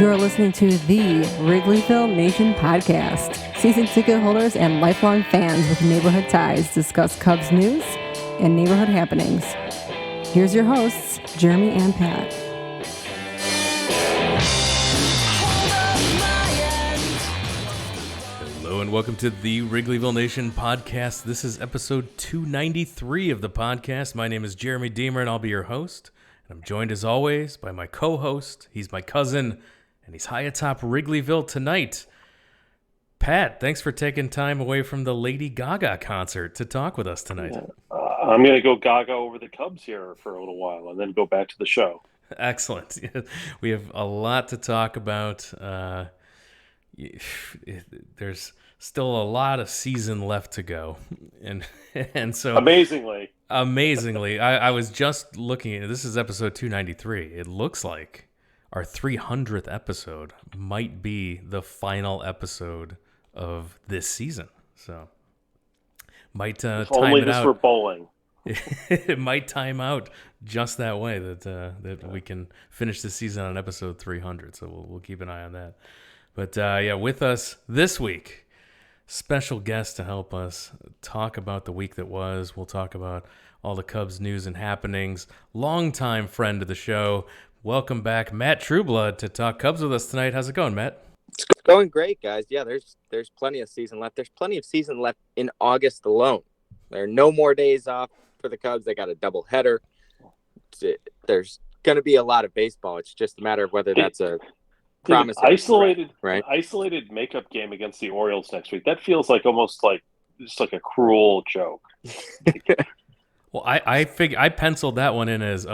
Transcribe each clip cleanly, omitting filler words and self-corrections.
You're listening to the Wrigleyville Nation podcast. Season ticket holders and lifelong fans with neighborhood ties discuss Cubs news and neighborhood happenings. Here's your hosts, Jeremy and Pat. Hello and welcome to the Wrigleyville Nation podcast. This is episode 293 of the podcast. My name is Jeremy Deemer and I'll be your host. And I'm joined as always by my co-host. He's my cousin and he's high atop Wrigleyville tonight. Pat, thanks for taking time away from the Lady Gaga concert to talk with us tonight. I'm going to go Gaga over the Cubs here for a little while and then go back to the show. Excellent. We have a lot to talk about. There's still a lot of season left to go. And so amazingly, I was just looking at this is episode 293. It looks like our 300th episode might be the final episode of this season. So might time if only it this out. were bowling. It might time out just that way that we can finish the season on episode 300. So we'll keep an eye on that. But with us this week, special guest to help us talk about the week that was. We'll talk about all the Cubs news and happenings. Longtime friend of the show. Welcome back, Matt Trueblood, to talk Cubs with us tonight. How's it going, Matt? It's going great, guys. Yeah, there's plenty of season left. There's plenty of season left in August alone. There are no more days off for the Cubs. They got a doubleheader. There's going to be a lot of baseball. It's just a matter of whether that's a promise. Isolated makeup game against the Orioles next week. That feels like almost like just like a cruel joke. Well, I penciled that one in as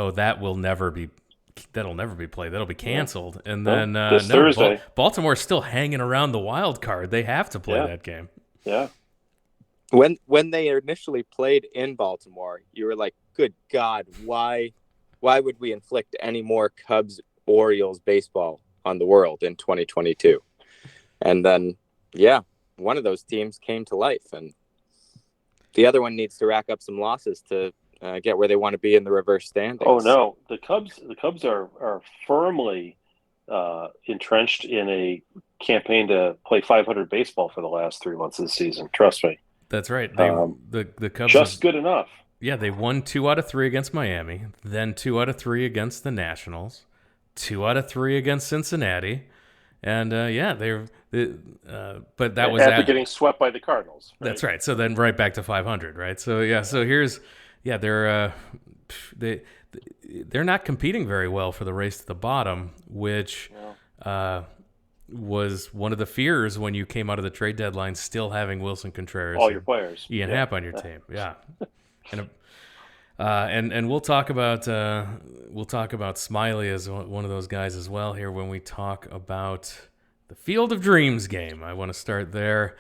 that'll never be played. That'll be canceled. And then Thursday, Baltimore's still hanging around the wild card. They have to play that game. Yeah. When they initially played in Baltimore, you were like, "Good God, why would we inflict any more Cubs Orioles baseball on the world in 2022?" And then, one of those teams came to life, and the other one needs to rack up some losses to get where they want to be in the reverse standings. Oh no, the Cubs are firmly entrenched in a campaign to play 500 baseball for the last 3 months of the season. Trust me. That's right. The Cubs just good enough. Yeah, they won 2 out of 3 against Miami, then 2 out of 3 against the Nationals, 2 out of 3 against Cincinnati, and but that was after getting swept by the Cardinals. Right? That's right. So then right back to 500, right? So they're not competing very well for the race to the bottom, which was one of the fears when you came out of the trade deadline, still having Wilson Contreras, all your players, Ian Happ on your team, and we'll talk about Smiley as one of those guys as well here when we talk about the Field of Dreams game. I want to start there.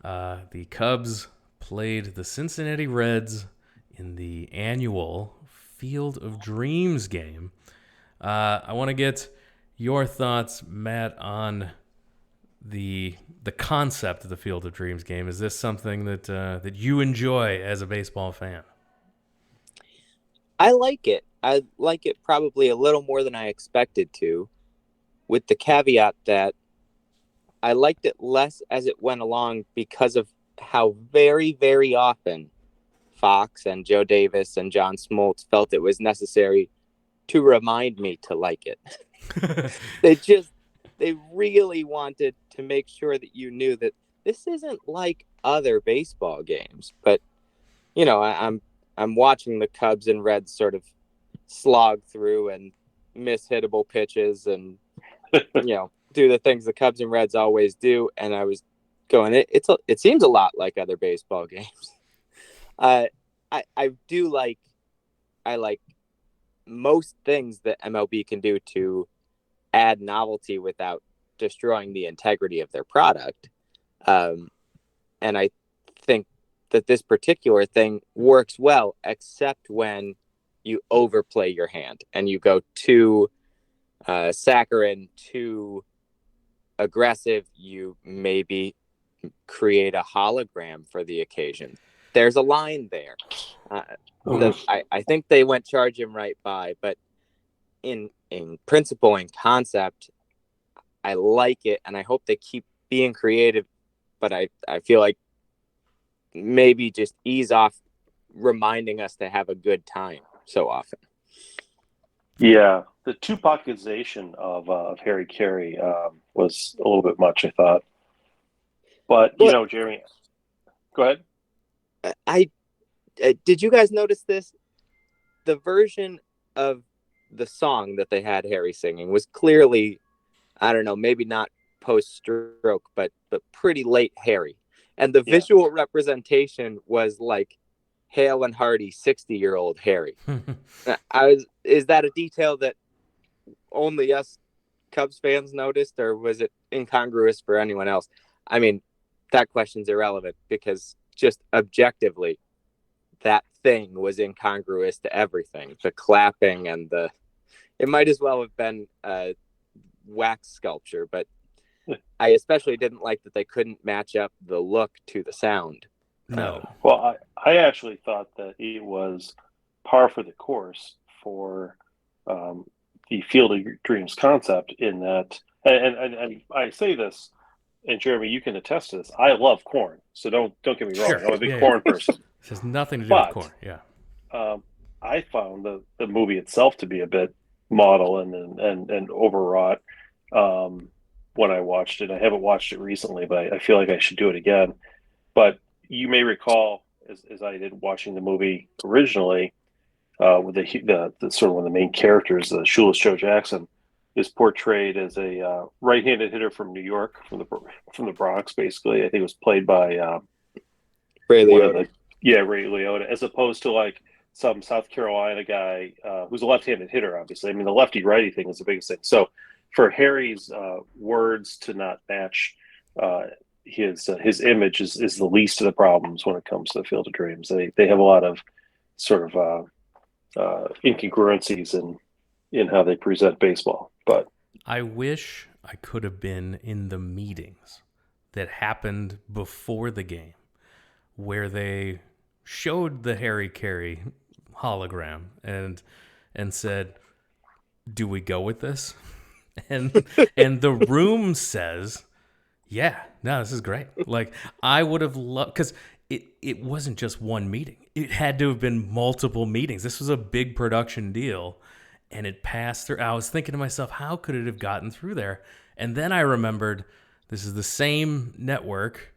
The Cubs played the Cincinnati Reds in the annual Field of Dreams game. I want to get your thoughts, Matt, on the concept of the Field of Dreams game. Is this something that you enjoy as a baseball fan? I like it. I like it probably a little more than I expected to, with the caveat that I liked it less as it went along because of how very, very often Fox and Joe Davis and John Smoltz felt it was necessary to remind me to like it. They really wanted to make sure that you knew that this isn't like other baseball games. But, I'm watching the Cubs and Reds sort of slog through and miss hittable pitches and, do the things the Cubs and Reds always do. And I was going, it seems a lot like other baseball games. I like most things that MLB can do to add novelty without destroying the integrity of their product. And I think that this particular thing works well, except when you overplay your hand and you go too saccharine, too aggressive. You maybe create a hologram for the occasion. There's a line there. I think they went charge him right by, but in principle and concept, I like it, and I hope they keep being creative. But I feel like maybe just ease off reminding us to have a good time so often. Yeah, the Tupacization of Harry Carey was a little bit much, I thought. But Jeremy, go ahead. I did you guys notice this? The version of the song that they had Harry singing was clearly, I don't know, maybe not post-stroke, but pretty late Harry. And the visual representation was like hale and hearty 60-year-old Harry. Is that a detail that only us Cubs fans noticed, or was it incongruous for anyone else? I mean, that question's irrelevant because just objectively, that thing was incongruous to everything. The clapping and it might as well have been a wax sculpture, but I especially didn't like that they couldn't match up the look to the sound. No. Well, I actually thought that it was par for the course for the Field of Dreams concept in that, and I say this, and Jeremy, you can attest to this. I love corn, so don't get me wrong. Sure. I'm a big corn person. This has nothing to do with corn. Yeah. I found the movie itself to be a bit model and overwrought when I watched it. I haven't watched it recently, but I feel like I should do it again. But you may recall, as I did watching the movie originally, with the sort of one of the main characters, the shoeless Joe Jackson, is portrayed as a right-handed hitter from New York, from the Bronx, basically. I think it was played by Ray Liotta. Ray Liotta, as opposed to like some South Carolina guy who's a left-handed hitter, obviously. I mean, the lefty-righty thing is the biggest thing. So for Harry's words to not match his image is the least of the problems when it comes to the Field of Dreams. They have a lot of sort of incongruencies in how they present baseball. But I wish I could have been in the meetings that happened before the game where they showed the Harry Carey hologram and said, "Do we go with this?" And the room says, "Yeah, no, this is great." Like, I would have loved, because it wasn't just one meeting. It had to have been multiple meetings. This was a big production deal, and it passed through. I was thinking to myself, how could it have gotten through there? And then I remembered this is the same network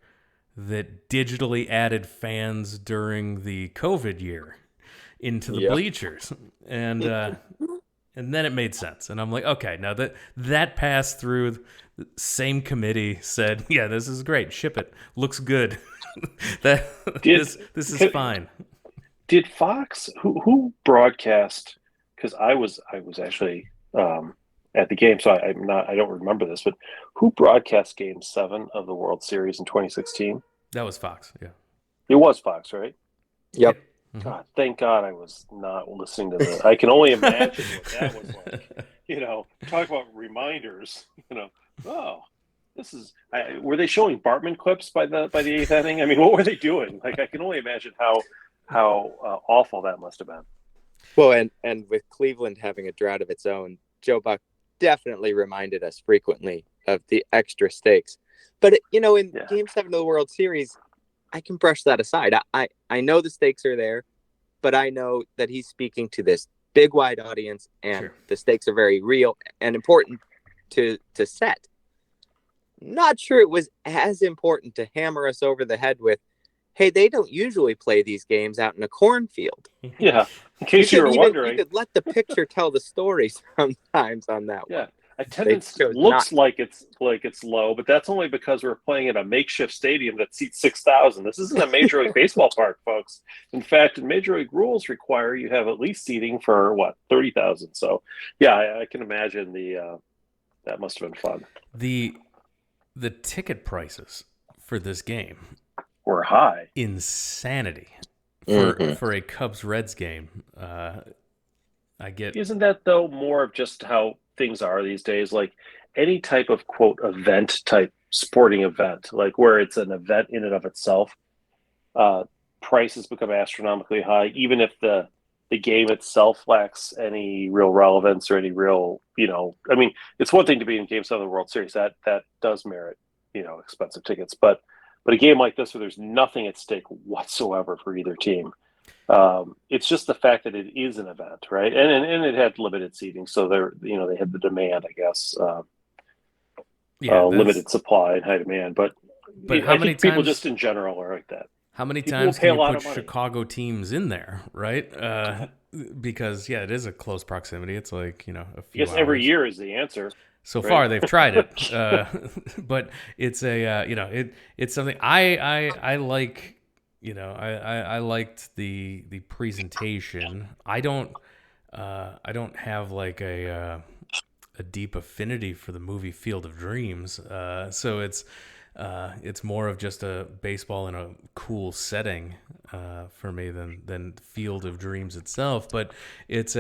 that digitally added fans during the COVID year into the bleachers. And then it made sense. And I'm like, okay, now that passed through, the same committee said, yeah, this is great. Ship it. Looks good. This is fine. Did Fox, who broadcast, because I was actually at the game, so I don't remember this, but who broadcast Game 7 of the World Series in 2016? That was Fox, yeah. It was Fox, right? Yep. God, thank God I was not listening to that. I can only imagine what that was like. Talk about reminders. This is. Were they showing Bartman clips by the eighth inning? I mean, what were they doing? Like, I can only imagine how awful that must have been. Well, and with Cleveland having a drought of its own, Joe Buck definitely reminded us frequently of the extra stakes. But in Game 7 of the World Series, I can brush that aside. I know the stakes are there, but I know that he's speaking to this big, wide audience, and the stakes are very real and important to set. Not sure it was as important to hammer us over the head with, hey, they don't usually play these games out in a cornfield. Yeah, in case you were wondering. You could let the picture tell the story sometimes on that one. Attendance looks like it's low, but that's only because we're playing at a makeshift stadium that seats 6,000. This isn't a Major League Baseball park, folks. In fact, Major League rules require you have at least seating for 30,000. So, yeah, I can imagine that must have been fun. The ticket prices for this game were high, insanity for a Cubs-Reds game. I get. Isn't that though more of just how things are these days? Like any type of quote event type sporting event, like where it's an event in and of itself, prices become astronomically high, even if the the game itself lacks any real relevance or any real, I mean, it's one thing to be in Game 7 of the World Series. That does merit, expensive tickets. But a game like this where there's nothing at stake whatsoever for either team, it's just the fact that it is an event, right? And it had limited seating, so they had the demand, I guess, limited supply and high demand. But how many times people just in general are like that? How many People times pay can a you lot put of money. Chicago teams in there, right? Because it is a close proximity. It's like a few I guess hours. every year is the answer. So right? far, they've tried it, but it's it's something I like. I liked the presentation. I don't have like a deep affinity for the movie Field of Dreams, so it's more of just a baseball in a cool setting for me than Field of Dreams itself. But it's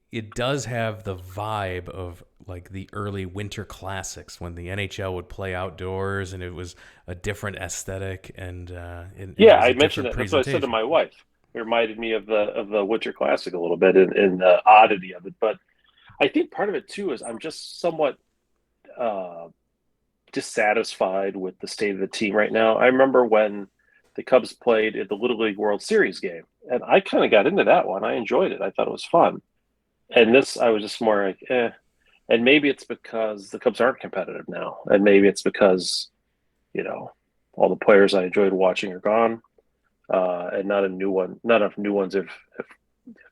it does have the vibe of like the early winter classics when the NHL would play outdoors, and it was a different aesthetic and I mentioned that. That's what I said to my wife. It reminded me of the Winter Classic a little bit in the oddity of it. But I think part of it too is I'm just somewhat dissatisfied with the state of the team right now. I remember when the Cubs played at the Little League World Series game, and I kind of got into that one. I enjoyed it. I thought it was fun. And this, I was just more like, eh. And maybe it's because the Cubs aren't competitive now, and maybe it's because all the players I enjoyed watching are gone, and not enough new ones have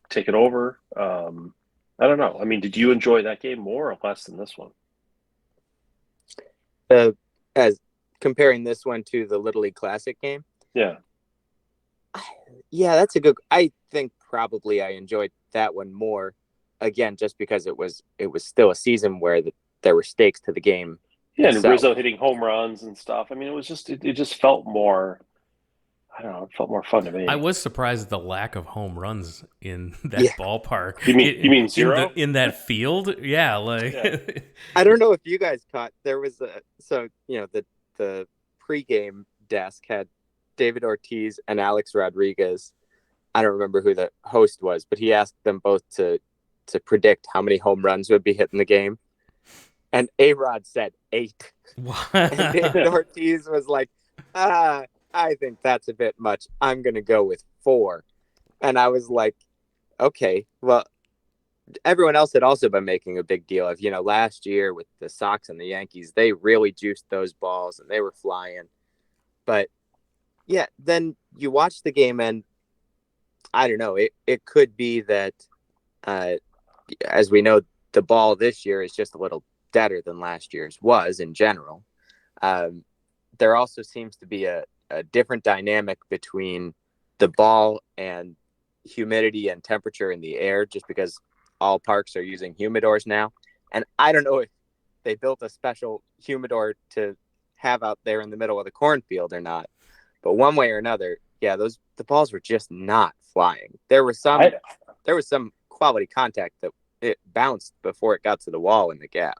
taken over. I don't know. I mean, did you enjoy that game more or less than this one? As comparing this one to the Little League Classic game? Yeah, that's a good. I think probably I enjoyed that one more. Again, just because it was still a season where there were stakes to the game. Yeah, itself. And Rizzo hitting home runs and stuff. I mean, it was just it just felt more. I don't know. It felt more fun to me. I was surprised at the lack of home runs in that ballpark. You mean zero in that field? Yeah, Yeah. I don't know if you guys caught. There was the pregame desk had David Ortiz and Alex Rodriguez. I don't remember who the host was, but he asked them both to predict how many home runs would be hit in the game. And A-Rod said 8. And David Ortiz was like, I think that's a bit much. I'm going to go with 4. And I was like, okay, well, everyone else had also been making a big deal of, last year with the Sox and the Yankees, they really juiced those balls and they were flying. But yeah, then you watch the game and I don't know, it could be that, as we know, the ball this year is just a little deader than last year's was in general. There also seems to be a different dynamic between the ball and humidity and temperature in the air, just because all parks are using humidors now. And I don't know if they built a special humidor to have out there in the middle of the cornfield or not, but one way or another, the balls were just not flying. There was some quality contact that it bounced before it got to the wall in the gap.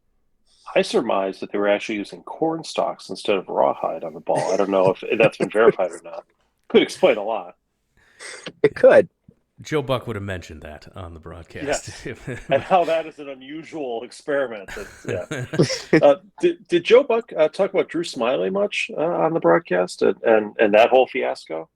I surmised that they were actually using corn stalks instead of rawhide on the ball. I don't know if that's been verified or not. Could explain a lot. It could. Joe Buck would have mentioned that on the broadcast. Yes. And how that is an unusual experiment. Did Joe Buck talk about Drew Smyly much on the broadcast and that whole fiasco?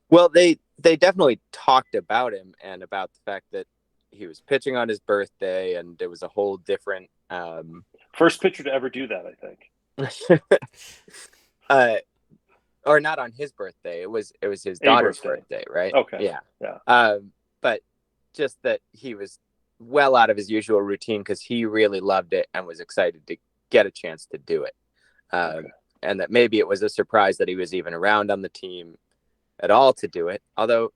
Well, they definitely talked about him and about the fact that he was pitching on his birthday, and it was a whole different. First pitcher to ever do that, I think. Or not on his birthday. It was his daughter's birthday, right? Okay. Yeah. But just that he was well out of his usual routine because he really loved it and was excited to get a chance to do it. And that maybe it was a surprise that he was even around on the team at all to do it. Although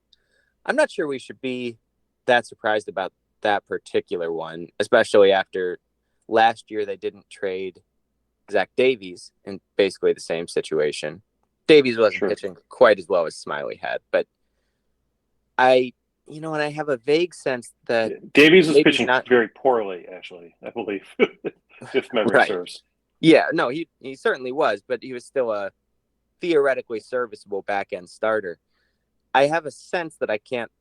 I'm not sure we should be that surprised about that particular one, especially after last year they didn't trade Zach Davies in basically the same situation. Davies wasn't pitching quite as well as Smyly had, but I have a vague sense that Davies was pitching very poorly, actually, I believe, if memory serves. Yeah, no, he certainly was, but he was still a theoretically serviceable back-end starter. I have a sense that I can't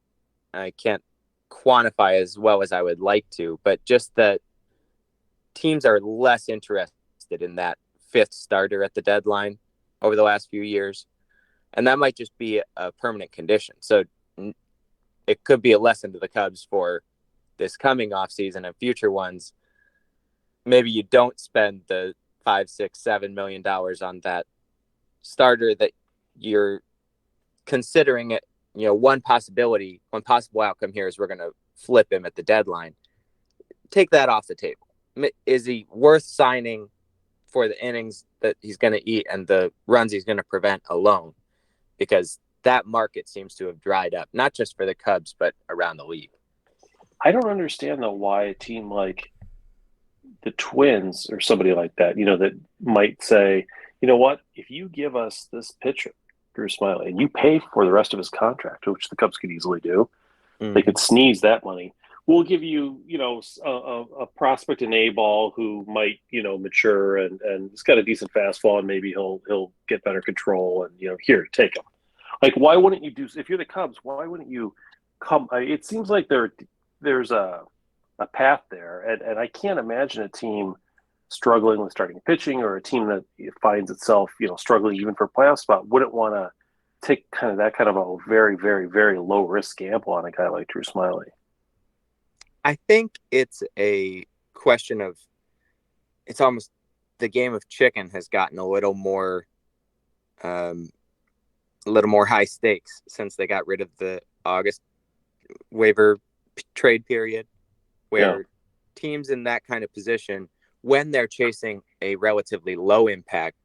quantify as well as I would like to, but just that teams are less interested in that fifth starter at the deadline over the last few years. And that might just be a permanent condition. So it could be a lesson to the Cubs for this coming offseason and future ones. Maybe you don't spend the $5, $6, $7 million on that starter that you're considering it. One possible outcome here is we're going to flip him at the deadline. Take that off the table. Is he worth signing for the innings that he's going to eat and the runs he's going to prevent alone? Because that market seems to have dried up, not just for the Cubs, but around the league. I don't understand, though, why a team like the Twins or somebody like that, that might say, you know what, if you give us this pitcher, Drew Smyly, and you pay for the rest of his contract, which the Cubs could easily do, they could sneeze that money. We'll give you, a prospect in A-ball who might, mature and he's got a decent fastball and maybe he'll get better control and, here, take him. Like, why wouldn't you do, if you're the Cubs, why wouldn't you come? It seems like there's a path there. And I can't imagine a team struggling with starting pitching or a team that finds itself, struggling even for a playoff spot wouldn't want to take that kind of a very, very, very low risk gamble on a guy like Drew Smyly. I think it's a question of, it's almost the game of chicken has gotten a little more high stakes since they got rid of the August waiver trade period, where teams in that kind of position, when they're chasing a relatively low impact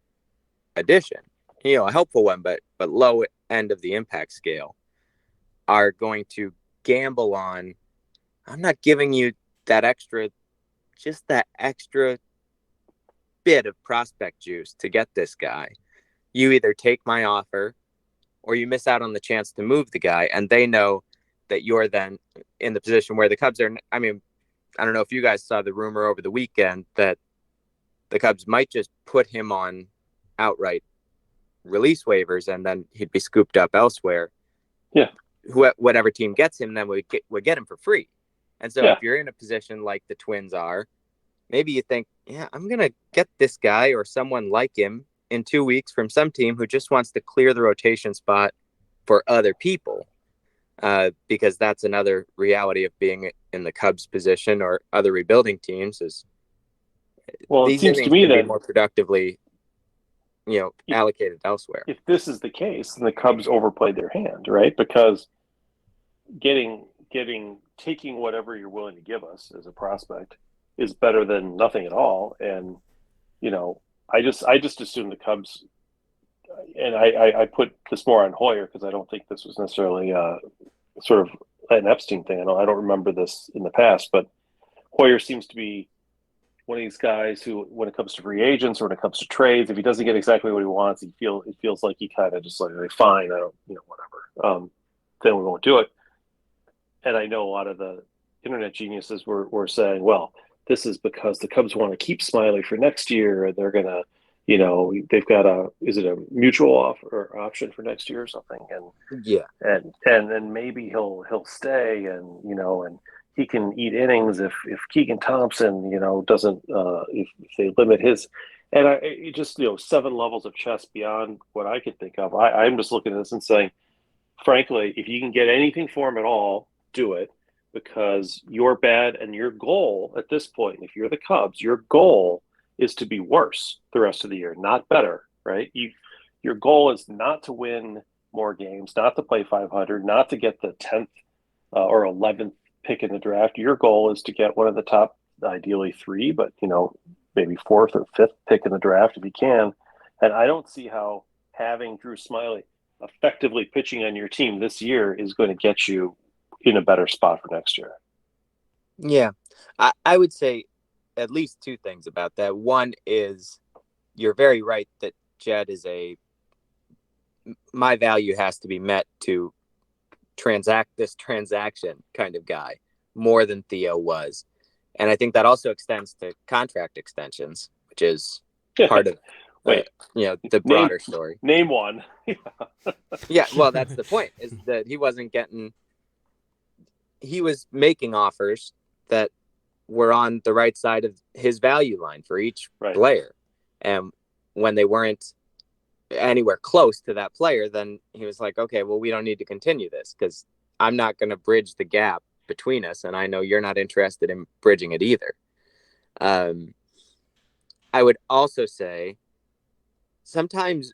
addition, a helpful one, but low end of the impact scale, are going to gamble on, I'm not giving you that extra bit of prospect juice to get this guy. You either take my offer or you miss out on the chance to move the guy. And they know that you're then in the position where the Cubs are. I mean, I don't know if you guys saw the rumor over the weekend that the Cubs might just put him on outright release waivers and then he'd be scooped up elsewhere. Yeah. Whatever team gets him, then would get him for free. And so if you're in a position like the Twins are, maybe you think, I'm going to get this guy or someone like him in 2 weeks from some team who just wants to clear the rotation spot for other people. Because that's another reality of being in the Cubs position or other rebuilding teams is it seems to me that be more productively, allocated elsewhere. If this is the case, then the Cubs overplayed their hand, right? Because taking whatever you're willing to give us as a prospect is better than nothing at all. And, I just assume the Cubs, and I put this more on Hoyer because I don't think this was necessarily sort of an Epstein thing. I don't remember this in the past, but Hoyer seems to be one of these guys who, when it comes to free agents or when it comes to trades, if he doesn't get exactly what he wants, it feels like he kind of just like, fine, I don't, whatever. Then we won't do it. And I know a lot of the internet geniuses were saying, well, this is because the Cubs want to keep Smyly for next year, and they're gonna, they've got is it a mutual offer or option for next year or something? And and then maybe he'll stay, and and he can eat innings if Keegan Thompson, doesn't if they limit his, and it just 7 levels of chess beyond what I could think of. I'm just looking at this and saying, frankly, if you can get anything for him at all, do it, because you're bad, and your goal at this point, if you're the Cubs, your goal is to be worse the rest of the year, not better, right? Your goal is not to win more games, not to play 500, not to get the 10th or 11th pick in the draft. Your goal is to get one of the top, ideally 3, but maybe 4th or 5th pick in the draft if you can. And I don't see how having Drew Smyly effectively pitching on your team this year is going to get you in a better spot for next year. Yeah, I would say at least 2 things about that. One is you're very right that Jed is my value has to be met to transact this transaction kind of guy more than Theo was. And I think that also extends to contract extensions, which is part of it. Wait, the broader story. Name one. Yeah, well, that's the point, is that he was making offers that were on the right side of his value line for each player. And when they weren't anywhere close to that player, then he was like, okay, well, we don't need to continue this because I'm not going to bridge the gap between us. And I know you're not interested in bridging it either. I would also say sometimes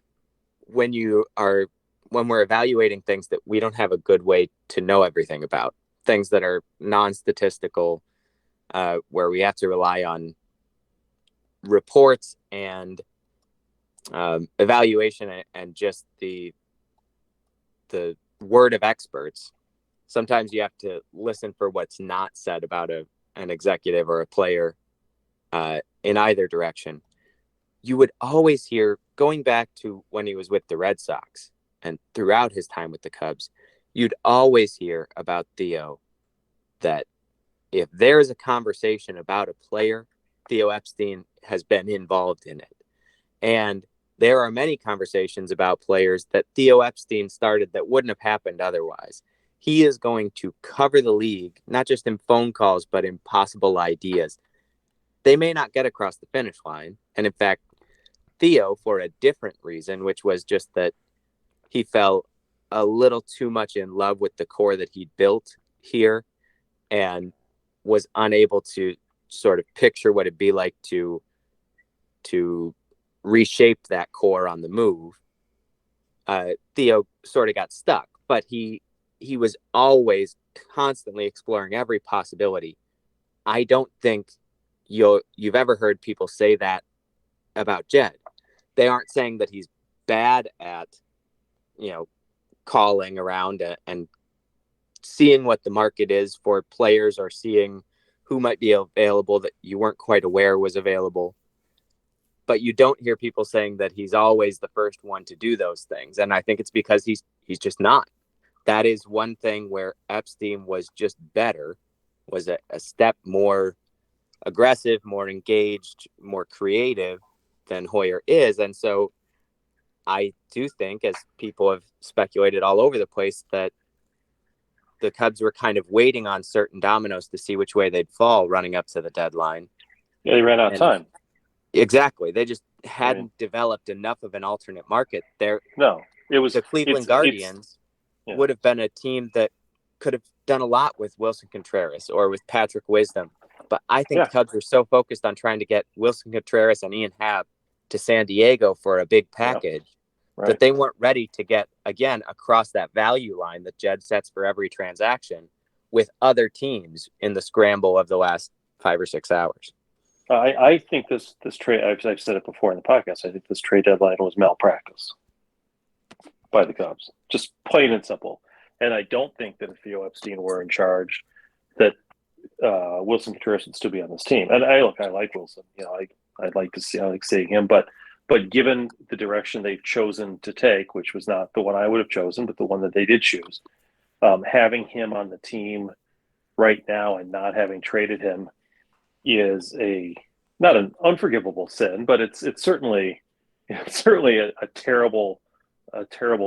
when we're evaluating things that we don't have a good way to know everything about, things that are non-statistical, where we have to rely on reports and evaluation and just the word of experts. Sometimes you have to listen for what's not said about an executive or a player in either direction. You would always hear, going back to when he was with the Red Sox and throughout his time with the Cubs, you'd always hear about Theo, that if there is a conversation about a player, Theo Epstein has been involved in it. And there are many conversations about players that Theo Epstein started that wouldn't have happened otherwise. He is going to cover the league, not just in phone calls, but in possible ideas. They may not get across the finish line. And in fact, Theo, for a different reason, which was just that he fell a little too much in love with the core that he'd built here and was unable to sort of picture what it'd be like to reshape that core on the move. Theo sort of got stuck, but he was always constantly exploring every possibility. I don't think you've ever heard people say that about Jed. They aren't saying that he's bad at, calling around and seeing what the market is for players, or seeing who might be available that you weren't quite aware was available. But you don't hear people saying that he's always the first one to do those things. And I think it's because he's just not. That is one thing where Epstein was just better, was a step more aggressive, more engaged, more creative than Hoyer is. And so I do think, as people have speculated all over the place, that the Cubs were kind of waiting on certain dominoes to see which way they'd fall running up to the deadline. Yeah, they ran out of time. Exactly. They just hadn't developed enough of an alternate market there. No, it was the Cleveland Guardians would have been a team that could have done a lot with Wilson Contreras or with Patrick Wisdom. But I think the Cubs were so focused on trying to get Wilson Contreras and Ian Happ to San Diego for a big package that they weren't ready to get, again, across that value line that Jed sets for every transaction with other teams in the scramble of the last 5 or 6 hours. I think this trade, I've said it before in the podcast, I think this trade deadline was malpractice by the Cubs, just plain and simple. And I don't think that if Theo Epstein were in charge, that Wilson Contreras would still be on this team. And I like Wilson. I like seeing him, but given the direction they've chosen to take, which was not the one I would have chosen, but the one that they did choose, having him on the team right now and not having traded him is not an unforgivable sin, but it's certainly a terrible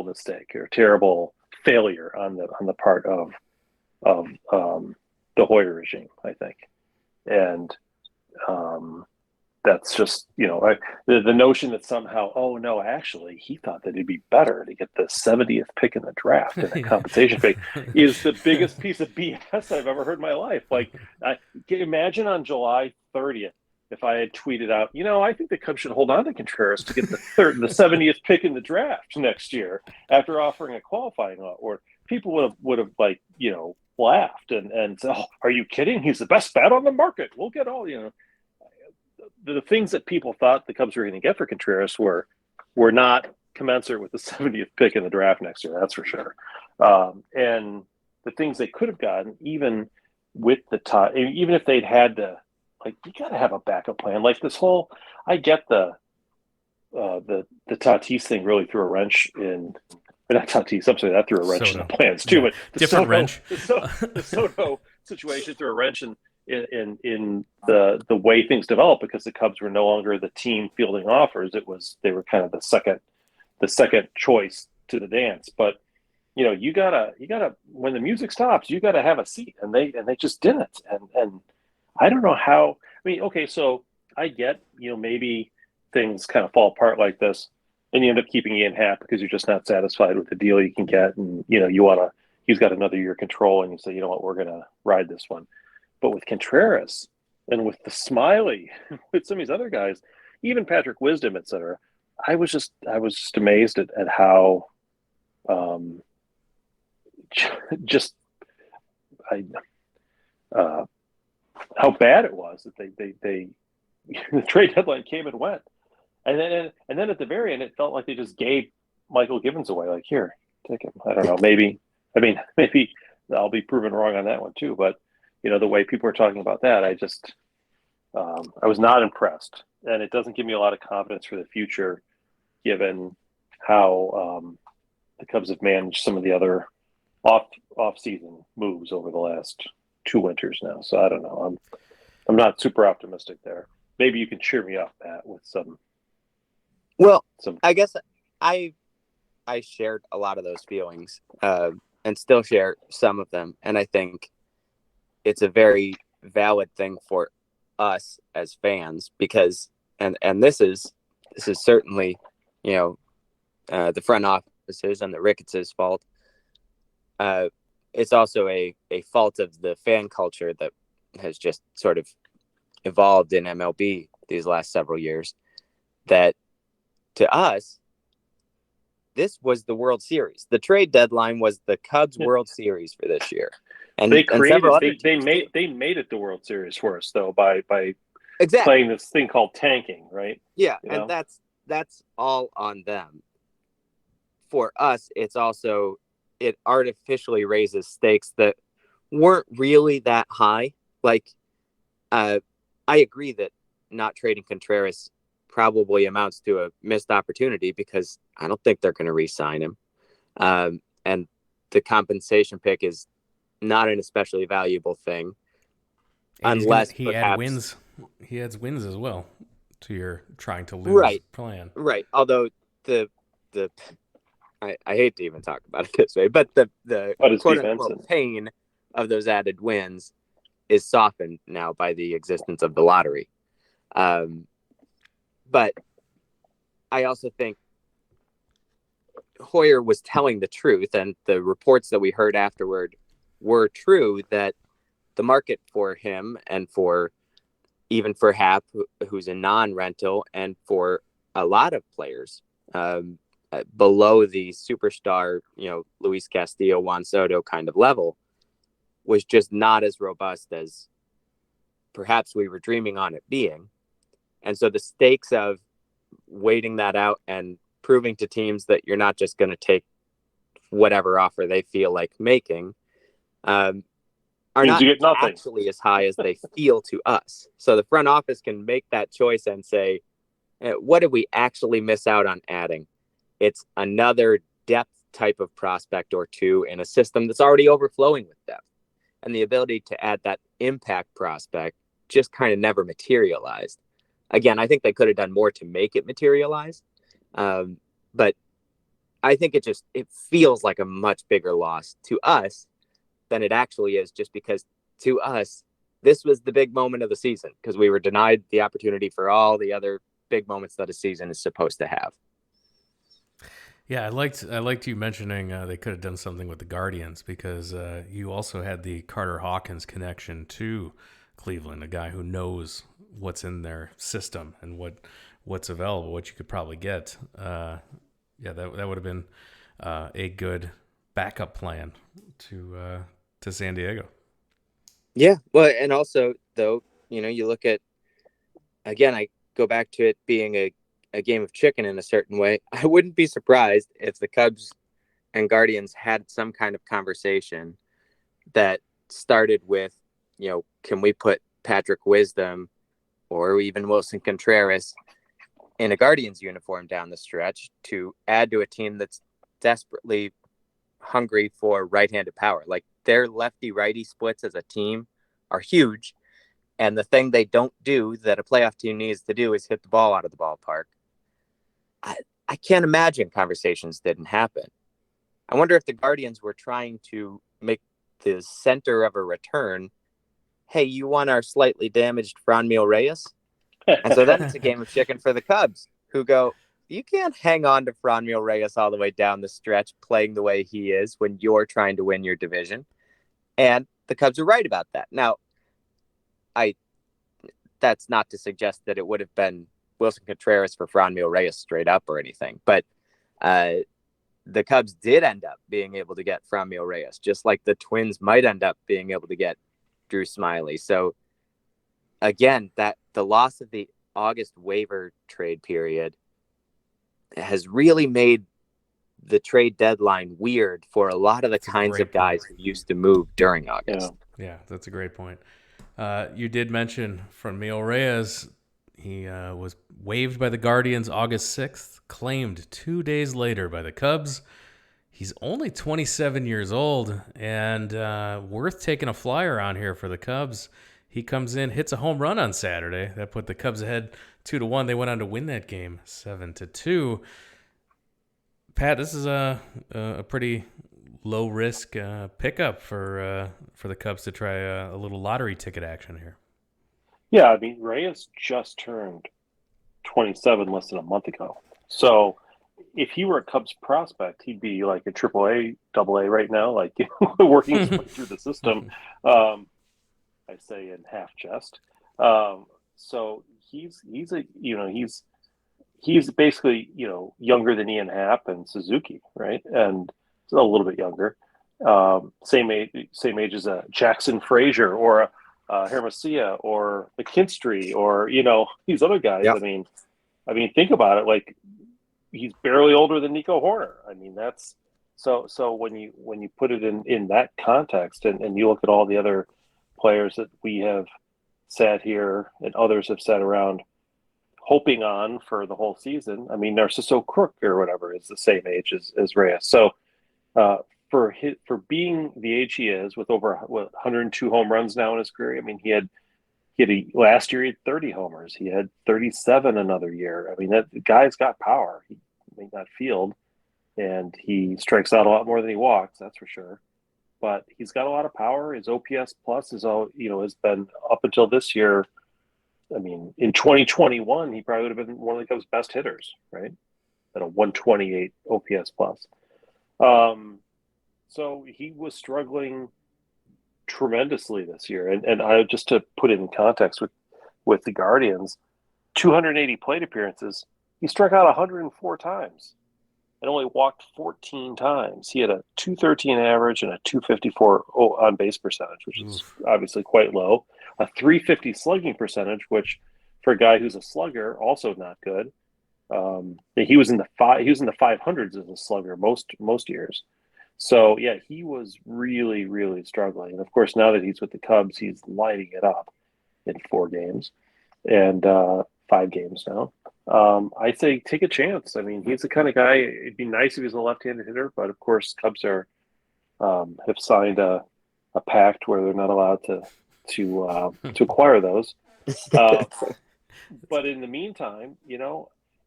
mistake or a terrible failure on the part of the Hoyer regime, I think. And that's just, the notion that somehow, oh no, actually he thought that it'd be better to get the 70th pick in the draft and a compensation pick is the biggest piece of BS I've ever heard in my life. Like, imagine on July 30th, if I had tweeted out, I think the Cubs should hold on to Contreras to get the 70th pick in the draft next year after offering a qualifying, or people would have laughed and said, oh, are you kidding? He's the best bat on the market. We'll get all, the things that people thought the Cubs were going to get for Contreras were not commensurate with the 70th pick in the draft next year. That's for sure. And the things they could have gotten, even with even if they'd had to, you got to have a backup plan. Like this whole, I get the Tatis thing really threw a wrench in. Not Tatis, I'm sorry, that threw a wrench in the plans too. But the different Soto, wrench. The Soto situation threw a wrench in the way things developed, because the Cubs were no longer the team fielding offers. They were kind of the second choice to the dance. But you gotta when the music stops, you gotta have a seat, and they just didn't. And I don't know how. I mean, okay, so I get maybe things kind of fall apart like this, and you end up keeping Ian Happ because you're just not satisfied with the deal you can get, and he's got another year control, and you say, you know what, we're gonna ride this one. But with Contreras and with the Smiley, with some of these other guys, even Patrick Wisdom, et cetera, I was just amazed at how just I how bad it was that they the trade deadline came and went, and then at the very end, it felt like they just gave Michael Gibbons away. Like, here, take him. I don't know. Maybe I'll be proven wrong on that one too. But the way people are talking about that, I was not impressed, and it doesn't give me a lot of confidence for the future, given how the Cubs have managed some of the other off-season moves over the last 2 winters now. So I don't know. I'm not super optimistic there. Maybe you can cheer me up, Matt, with some. Well, I guess I shared a lot of those feelings, and still share some of them, and I think it's a very valid thing for us as fans, because and this is certainly the front offices and the Ricketts' fault. It's also a fault of the fan culture that has just sort of evolved in MLB these last several years, that to us, this was the World Series. The trade deadline was the Cubs World Series for this year. And they made it the World Series for us, though, by exactly playing this thing called tanking, right? Yeah, and that's all on them. For us, it's also, it artificially raises stakes that weren't really that high. Like, I agree that not trading Contreras probably amounts to a missed opportunity, because I don't think they're going to re-sign him. And the compensation pick is not an especially valuable thing, and unless he adds wins. He adds wins as well to your trying to lose plan. Right. Although I hate to even talk about it this way, but the quote unquote pain of those added wins is softened now by the existence of the lottery. But I also think Hoyer was telling the truth, and the reports that we heard afterward were true, that the market for him, and for Happ, who's a non-rental, and for a lot of players below the superstar, Luis Castillo, Juan Soto kind of level, was just not as robust as perhaps we were dreaming on it being. And so the stakes of waiting that out and proving to teams that you're not just going to take whatever offer they feel like making are not actually as high as they feel to us. So the front office can make that choice and say, what did we actually miss out on adding? It's another depth type of prospect or two in a system that's already overflowing with depth. And the ability to add that impact prospect just kind of never materialized. Again, I think they could have done more to make it materialize. But I think it feels like a much bigger loss to us than it actually is, just because to us, this was the big moment of the season, because we were denied the opportunity for all the other big moments that a season is supposed to have. Yeah, I liked you mentioning they could have done something with the Guardians, because you also had the Carter Hawkins connection to Cleveland, a guy who knows what's in their system and what's available, what you could probably get. That would have been a good backup plan to San Diego. Yeah, well, and also, though, you look at, again, I go back to it being a game of chicken in a certain way. I wouldn't be surprised if the Cubs and Guardians had some kind of conversation that started with, can we put Patrick Wisdom or even Wilson Contreras in a Guardians uniform down the stretch to add to a team that's desperately hungry for right-handed power. Like, their lefty-righty splits as a team are huge, and the thing they don't do that a playoff team needs to do is hit the ball out of the ballpark. I can't imagine conversations didn't happen. I wonder if the Guardians were trying to make the center of a return, hey, you want our slightly damaged Franmil Reyes? And so then it's a game of chicken for the Cubs, who go, you can't hang on to Franmil Reyes all the way down the stretch playing the way he is when you're trying to win your division. And the Cubs are right about that. Now, that's not to suggest that it would have been Wilson Contreras for Franmil Reyes straight up or anything, but the Cubs did end up being able to get Franmil Reyes, just like the Twins might end up being able to get Drew Smyly. So again, that the loss of the August waiver trade period has really made the trade deadline weird for a lot of the kinds of guys who used to move during August. Yeah, that's a great point. You did mention Franmil Reyes. He was waived by the Guardians August 6th, claimed 2 days later by the Cubs. He's only 27 years old and worth taking a flyer on here for the Cubs. He comes in, hits a home run on Saturday. That put the Cubs ahead 2-1. They went on to win that game 7-2. Pat, this is a pretty low risk pickup for the Cubs to try a little lottery ticket action here. Yeah, I mean, Reyes just turned 27 less than a month ago. So if he were a Cubs prospect, he'd be like a AAA, AA right now, like working his way through the system. I say in half jest. So he's basically, younger than Ian Happ and Suzuki, right? And a little bit younger. Same age as a Jackson Frazier or a Hermosillo or McKinstry or these other guys. Yep. I mean, think about it. Like, he's barely older than Nico Horner. I mean, that's so when you put it in that context and you look at all the other players that we have sat here and others have sat around hoping on for the whole season. I mean, Narciso Crook or whatever is the same age as Reyes. So for being the age he is, with over 102 home runs now in his career, I mean, last year he had 30 homers. He had 37 another year. I mean, that the guy's got power. He may not field, and he strikes out a lot more than he walks. That's for sure. But he's got a lot of power. His OPS plus has been up until this year. I mean, in 2021, he probably would have been one of the Cubs' best hitters, right? At a 128 OPS plus. So he was struggling tremendously this year. And I just to put it in context with the Guardians, 280 plate appearances, he struck out 104 times and only walked 14 times. He had a 213 average and a 254 on base percentage, which is obviously quite low. A 350 slugging percentage, which for a guy who's a slugger, also not good. He was in the 500s as a slugger most years. So yeah, he was really, really struggling. And of course, now that he's with the Cubs, he's lighting it up in 4 games and 5 games now. I say take a chance. I mean, he's the kind of guy. It'd be nice if he was a left-handed hitter, but of course, Cubs have signed a pact where they're not allowed to acquire those. But in the meantime,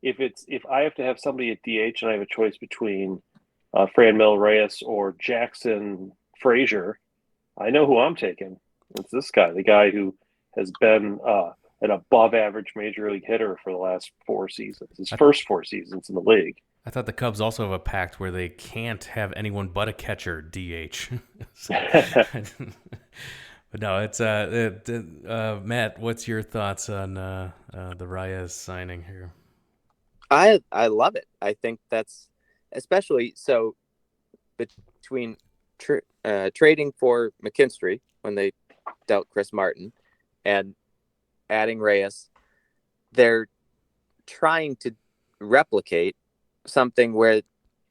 if I have to have somebody at DH and I have a choice between Franmil Reyes or Jackson Frazier, I know who I'm taking. It's this guy, the guy who has been an above-average major league hitter for the last 4 seasons. His first 4 seasons in the league. I thought the Cubs also have a pact where they can't have anyone but a catcher DH. But no, it's Matt. What's your thoughts on the Reyes signing here? I love it. I think that's especially so between trading for McKinstry when they dealt Chris Martin and adding Reyes, they're trying to replicate something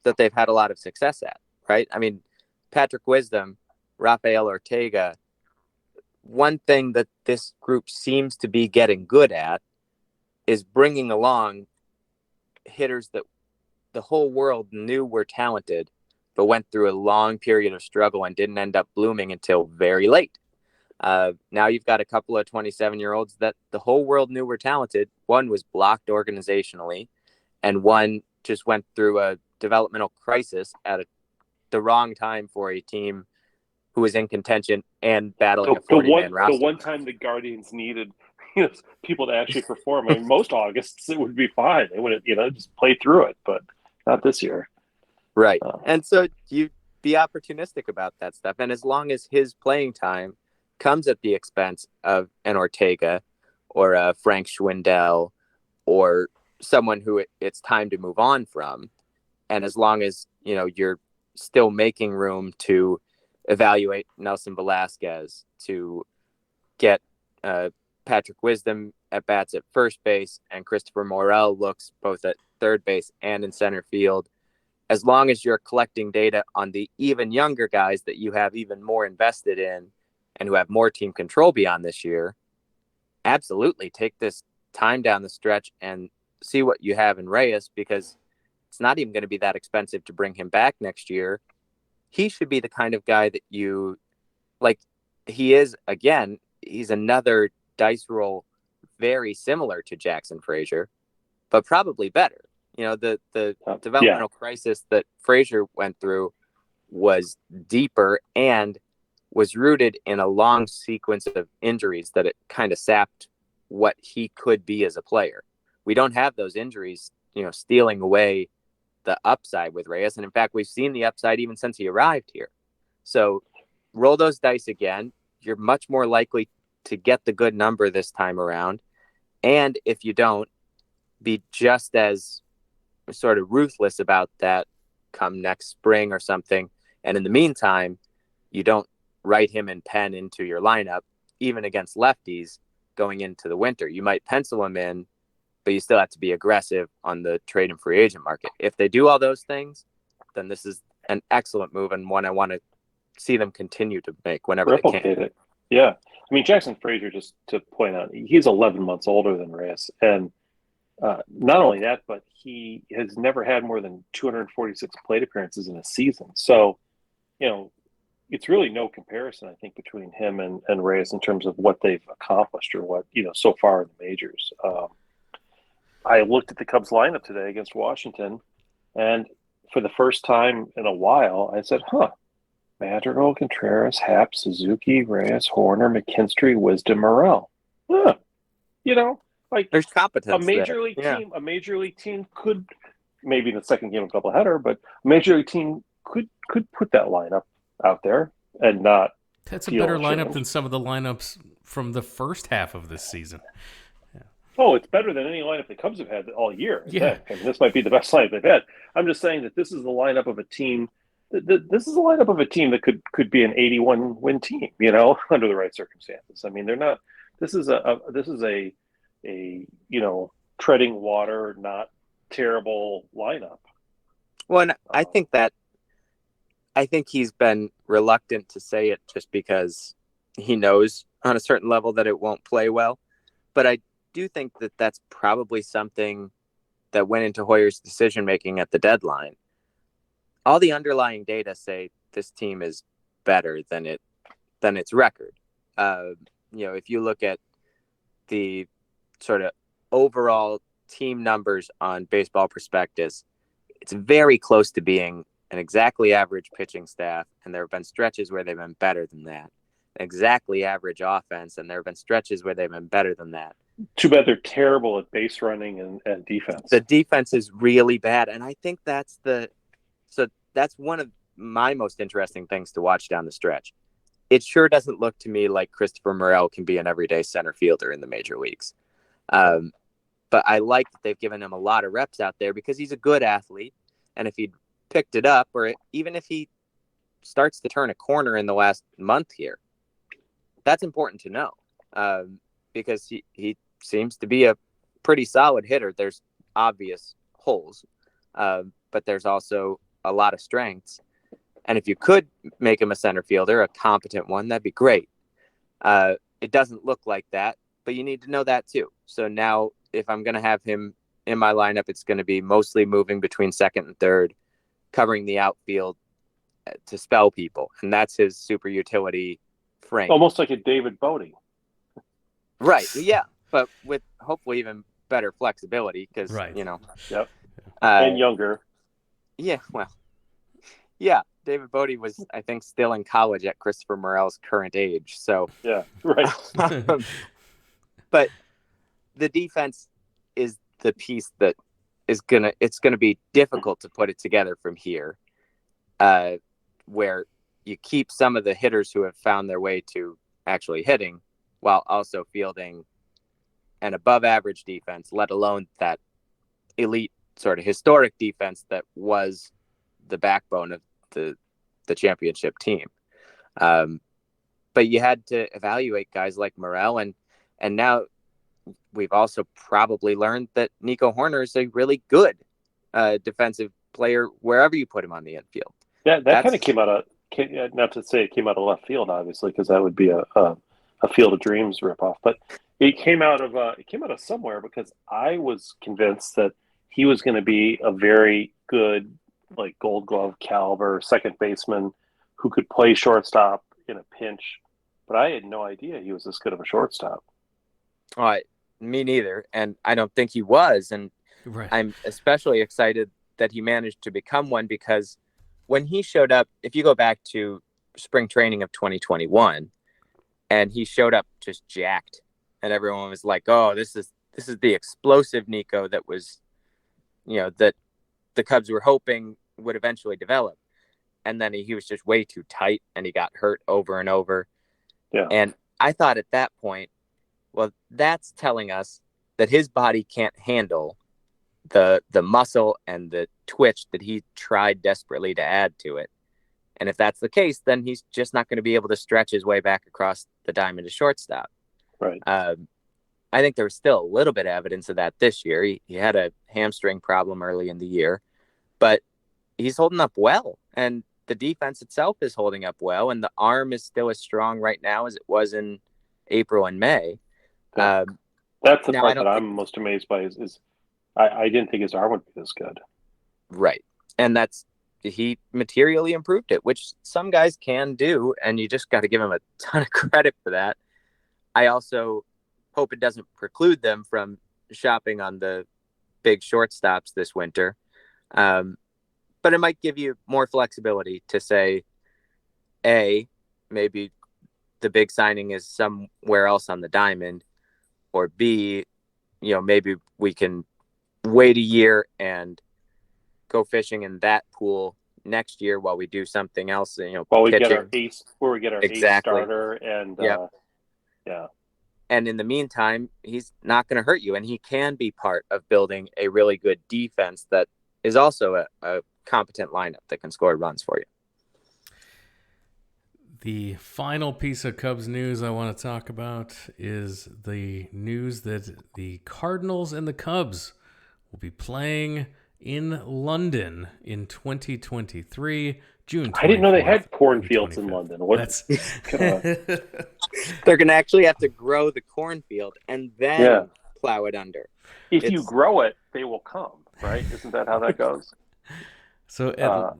that they've had a lot of success at, right? I mean, Patrick Wisdom, Rafael Ortega. One thing that this group seems to be getting good at is bringing along hitters that the whole world knew were talented, but went through a long period of struggle and didn't end up blooming until very late. Now you've got a couple of 27-year-olds that the whole world knew were talented. One was blocked organizationally, and one just went through a developmental crisis at the wrong time for a team who was in contention and battling a 40-man roster. The one time the Guardians needed people to actually perform. I mean, most Augusts it would be fine. They would just play through it, but not this year. Right. And so you be opportunistic about that stuff. And as long as his playing time comes at the expense of an Ortega or a Frank Schwindel or someone who it's time to move on from, and as long as, you're still making room to evaluate Nelson Velasquez, to get Patrick Wisdom at bats at first base, and Christopher Morel looks both at third base and in center field, as long as you're collecting data on the even younger guys that you have even more invested in and who have more team control beyond this year, absolutely take this time down the stretch and see what you have in Reyes, because it's not even going to be that expensive to bring him back next year. He should be the kind of guy that you like. He is, again, he's another dice roll very similar to Jackson Frazier, but probably better. The developmental crisis that Frazier went through was deeper and was rooted in a long sequence of injuries that it kind of sapped what he could be as a player. We don't have those injuries, stealing away the upside with Reyes. And in fact, we've seen the upside even since he arrived here. So roll those dice again. You're much more likely to get the good number this time around. And if you don't, be just as sort of ruthless about that come next spring or something. And in the meantime, you don't write him in pen into your lineup, even against lefties going into the winter. You might pencil him in, but you still have to be aggressive on the trade and free agent market. If they do all those things, then this is an excellent move and one I want to see them continue to make whenever they can. It. Yeah. I mean, Jackson Frazier, just to point out, he's 11 months older than Reyes. And not only that, but he has never had more than 246 plate appearances in a season. So, it's really no comparison, I think, between him and Reyes in terms of what they've accomplished or what, so far in the majors. I looked at the Cubs lineup today against Washington, and for the first time in a while, I said, Madrigal, Contreras, Happ, Suzuki, Reyes, Horner, McKinstry, Wisdom, Morel. There's competence. A major league team could, maybe in the second game of doubleheader, but a major league team could put that lineup out there and not. That's a better lineup than some of the lineups from the first half of this season. Yeah. Oh, it's better than any lineup the Cubs have had all year. Yeah. I mean, this might be the best lineup they've had. I'm just saying that this is the lineup of a team. This is a lineup of a team that could be an 81 win team, under the right circumstances. I mean, they're not. This is a treading water, not terrible lineup. Well, and I think he's been reluctant to say it just because he knows on a certain level that it won't play well. But I do think that that's probably something that went into Hoyer's decision-making at the deadline. All the underlying data say this team is better than its record. If you look at the sort of overall team numbers on Baseball Prospectus, it's very close to being an exactly average pitching staff, and there have been stretches where they've been better than that. Exactly average offense, and there have been stretches where they've been better than that. Too bad they're terrible at base running and defense. The defense is really bad, and I think that's one of my most interesting things to watch down the stretch. It sure doesn't look to me like Christopher Morel can be an everyday center fielder in the major leagues. But I like that they've given him a lot of reps out there because he's a good athlete. And if he picked it up, or even if he starts to turn a corner in the last month here, that's important to know because he seems to be a pretty solid hitter. There's obvious holes, but there's also a lot of strengths. And if you could make him a center fielder, a competent one, that'd be great. It doesn't look like that, but you need to know that too. So now if I'm going to have him in my lineup, it's going to be mostly moving between second and third, covering the outfield to spell people. And that's his super utility frame. Almost like a David Bodie. Right. Yeah. But with hopefully even better flexibility because, Right. Yep. And younger. Yeah. Well, yeah. David Bodie was, I think, still in college at Christopher Morel's current age. So, yeah, right. But the defense is the piece that it's gonna be difficult to put it together from here, where you keep some of the hitters who have found their way to actually hitting while also fielding an above average defense, let alone that elite sort of historic defense that was the backbone of the championship team. But you had to evaluate guys like Morel, and now we've also probably learned that Nico Horner is a really good defensive player wherever you put him on the infield. Yeah, that kind of came out of, not to say it came out of left field, obviously, because that would be a Field of Dreams ripoff, but it came out of somewhere, because I was convinced that he was going to be a very good, like, Gold Glove caliber second baseman who could play shortstop in a pinch, but I had no idea he was this good of a shortstop. Me neither, and I don't think he was, and Right. I'm especially excited that he managed to become one, because when he showed up, if you go back to spring training of 2021, and he showed up just jacked, and everyone was like, "Oh, this is the explosive Nico that was, that the Cubs were hoping would eventually develop." And then he was just way too tight, and he got hurt over and over. Yeah. And I thought at that point, well, that's telling us that his body can't handle the muscle and the twitch that he tried desperately to add to it. And if that's the case, then he's just not going to be able to stretch his way back across the diamond to shortstop. Right. I think there was still a little bit of evidence of that this year. He had a hamstring problem early in the year, but he's holding up well. And the defense itself is holding up well. And the arm is still as strong right now as it was in April and May. That's the part that I'm most amazed by is I didn't think his arm would be this good. Right. And he materially improved it, which some guys can do, and you just got to give him a ton of credit for that. I also hope it doesn't preclude them from shopping on the big shortstops this winter. But it might give you more flexibility to say, A, maybe the big signing is somewhere else on the diamond, or B, maybe we can wait a year and go fishing in that pool next year while we do something else. While we pitching. get our ace, where we get our ace starter, and yeah. And in the meantime, he's not going to hurt you, and he can be part of building a really good defense that is also a competent lineup that can score runs for you. The final piece of Cubs news I want to talk about is the news that the Cardinals and the Cubs will be playing in London in 2023, June 24th. I didn't know they had cornfields in London. They're going to actually have to grow the cornfield and then plow it under. If you grow it, they will come, right? Isn't that how that goes? So,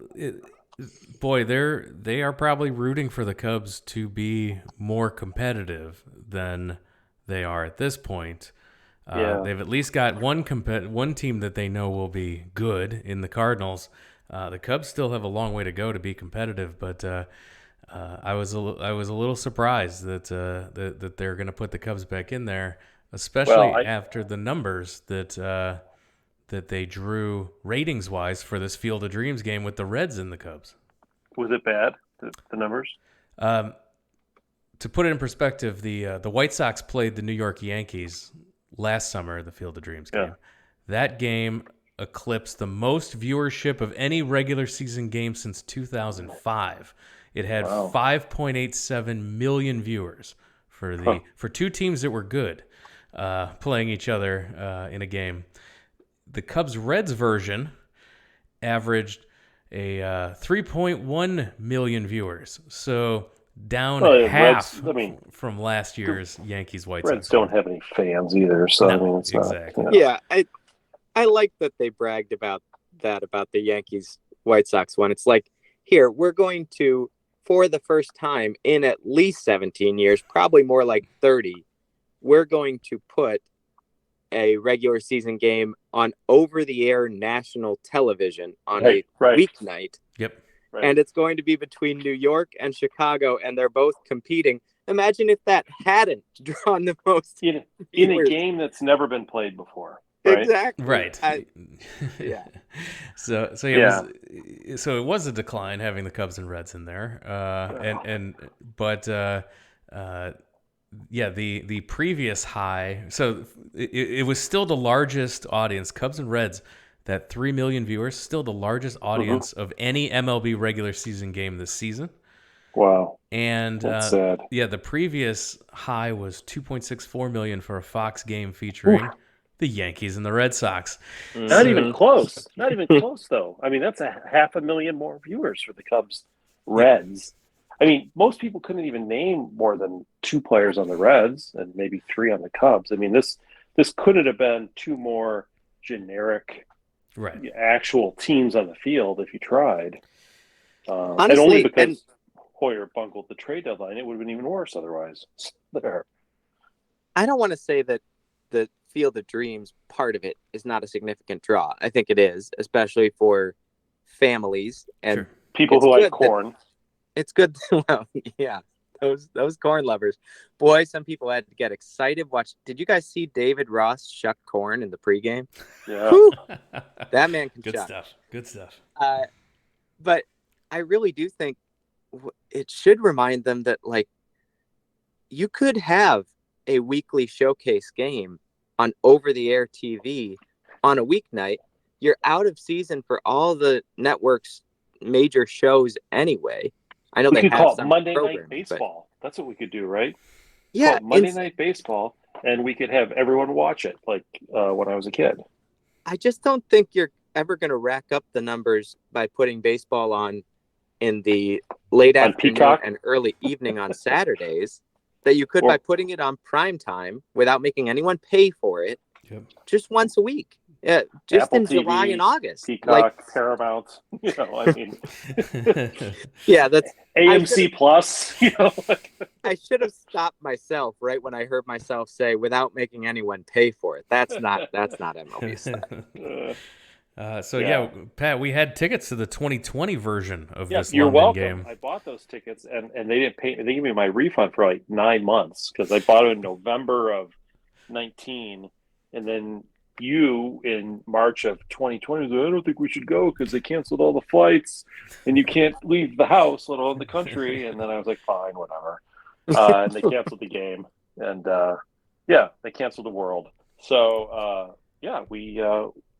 boy, they are probably rooting for the Cubs to be more competitive than they are at this point. They've at least got one team that they know will be good in the Cardinals. The Cubs still have a long way to go to be competitive, but I was a little surprised that they're going to put the Cubs back in there, especially after the numbers that they drew ratings-wise for this Field of Dreams game with the Reds and the Cubs. Was it bad, the numbers? To put it in perspective, the White Sox played the New York Yankees last summer, the Field of Dreams game. That game eclipsed the most viewership of any regular season game since 2005. It had 5.87 million viewers for two teams that were good playing each other in a game. The Cubs-Reds version averaged a 3.1 million viewers, so down half from last year's Yankees-White Sox. Reds don't have any fans either, so it's exactly. Not, Yeah, I like that they bragged about the Yankees-White Sox one. It's like, here, we're going to for the first time in at least 17 years, probably more like 30, we're going to put a regular season game on over-the-air national television on a weeknight. Yep. Right. And it's going to be between New York and Chicago, and they're both competing. Imagine if that hadn't drawn the most in a game that's never been played before. Right? Exactly. Right. Yeah. So it was a decline having the Cubs and Reds in there. The previous high. So it was still the largest audience. Cubs and Reds, that 3 million viewers, still the largest audience of any MLB regular season game this season. Wow. And that's sad. The previous high was 2.64 million for a Fox game featuring the Yankees and the Red Sox. Not even close. Not even close, though. I mean, that's 500,000 more viewers for the Cubs Reds. I mean, most people couldn't even name more than 2 players on the Reds and maybe 3 on the Cubs. I mean, this couldn't have been 2 more generic actual teams on the field if you tried. Honestly, and only because Hoyer bungled the trade deadline, it would have been even worse otherwise. There. I don't want to say that the Field of Dreams part of it is not a significant draw. I think it is, especially for families and people who like corn. It's good. Well, yeah, those corn lovers. Boy, some people had to get excited. Did you guys see David Ross shuck corn in the pregame? Yeah. Whew, that man can shuck. Good stuff. But I really do think it should remind them that, like, you could have a weekly showcase game on over-the-air TV on a weeknight. You're out of season for all the networks' major shows anyway. I know we they could have call it some Monday Night Baseball. That's what we could do, right? Yeah, Monday Night Baseball, and we could have everyone watch it, like when I was a kid. I just don't think you're ever going to rack up the numbers by putting baseball on in the late afternoon Peacock? And early evening on Saturdays that you could by putting it on prime time without making anyone pay for it just once a week. Yeah, just Apple in TV, July and August. Peacock, Paramount, I mean. Yeah, that's AMC Plus, I should have stopped myself right when I heard myself say without making anyone pay for it. That's not MLB style. Pat, we had tickets to the 2020 version of this you're London welcome. game. I bought those tickets, and they didn't pay. They gave me my refund for like 9 months because I bought it in November of 19, and then you in March of 2020 was like, I don't think we should go because they canceled all the flights, and you can't leave the house, let alone the country. And then I was like, fine, whatever. And they canceled the game, and they canceled the World. So we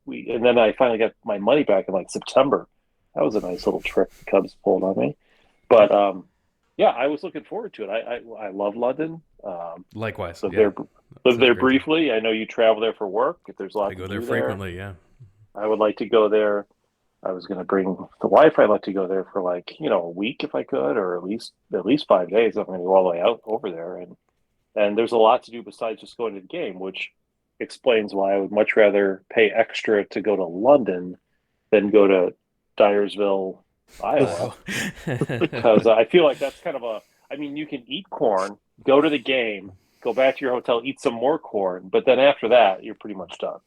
and then I finally got my money back in like September. That was a nice little trick the Cubs pulled on me. But I was looking forward to it. I love London. Likewise. Lived there briefly. I know you travel there for work. If there's a lot I go there frequently, yeah. I would like to go there. I was going to bring the wife. I'd like to go there for a week if I could, or at least 5 days. I'm going to go all the way out over there. And there's a lot to do besides just going to the game, which explains why I would much rather pay extra to go to London than go to Dyersville, Iowa. Because I feel like that's kind of you can eat corn, go to the game, go back to your hotel, eat some more corn, but then after that, you're pretty much done.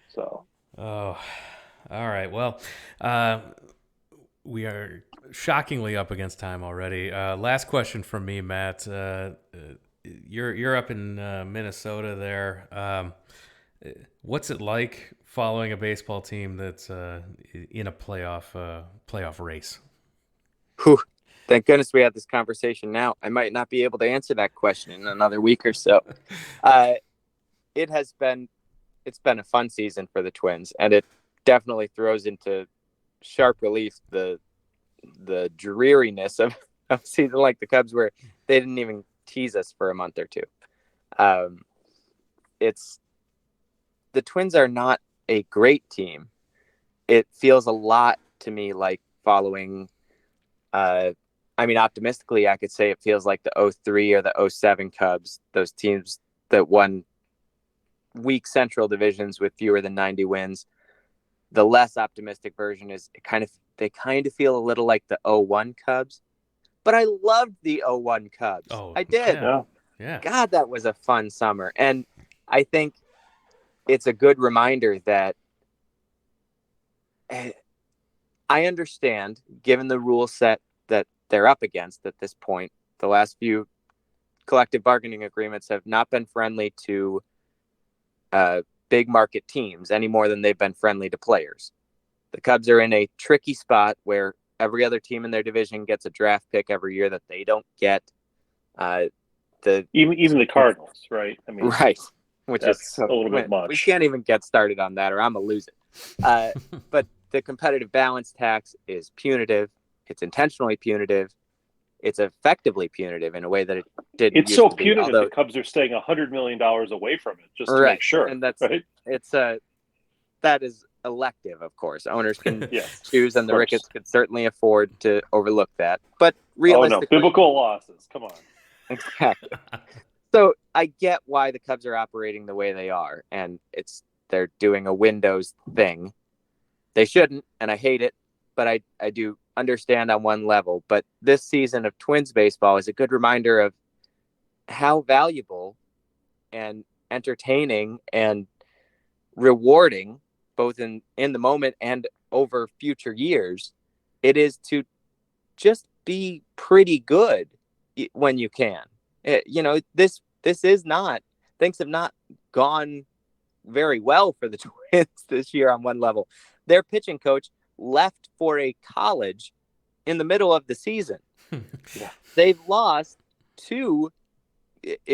So. Oh, all right. Well, we are shockingly up against time already. Last question from me, Matt. You're up in Minnesota there. What's it like following a baseball team that's in a playoff race? Whew. Thank goodness we had this conversation now. I might not be able to answer that question in another week or so. It's been a fun season for the Twins, and it definitely throws into sharp relief the dreariness of a season like the Cubs, where they didn't even tease us for a month or two. The Twins are not a great team. It feels a lot to me like following optimistically, I could say it feels like the 2003 or the 2007 Cubs, those teams that won weak Central divisions with fewer than 90 wins. The less optimistic version is they kind of feel a little like the 0-1 Cubs, but I loved the 0-1 Cubs. Oh, I did. Yeah. God, that was a fun summer. And I think it's a good reminder that I understand, given the rule set that they're up against at this point, the last few collective bargaining agreements have not been friendly to big market teams any more than they've been friendly to players. The Cubs are in a tricky spot where every other team in their division gets a draft pick every year that they don't get. Even the Cardinals, right? I mean, right, which is a little bit much. We can't even get started on that, or I'm gonna lose it. But the competitive balance tax is punitive. It's intentionally punitive. It's effectively punitive in a way that it didn't. It's so punitive. The Cubs are staying $100 million away from it just to make sure. And that's right. That is elective, of course. Owners can choose, and the Ricketts could certainly afford to overlook that. But realistically, biblical losses. Come on. Exactly. So I get why the Cubs are operating the way they are, and they're doing a Windows thing. They shouldn't, and I hate it, but I do understand on one level. But this season of Twins baseball is a good reminder of how valuable and entertaining and rewarding, both in the moment and over future years, it is to just be pretty good when you can. This is not, things have not gone very well for the Twins this year on one level. Their pitching coach left for a college in the middle of the season. They've lost to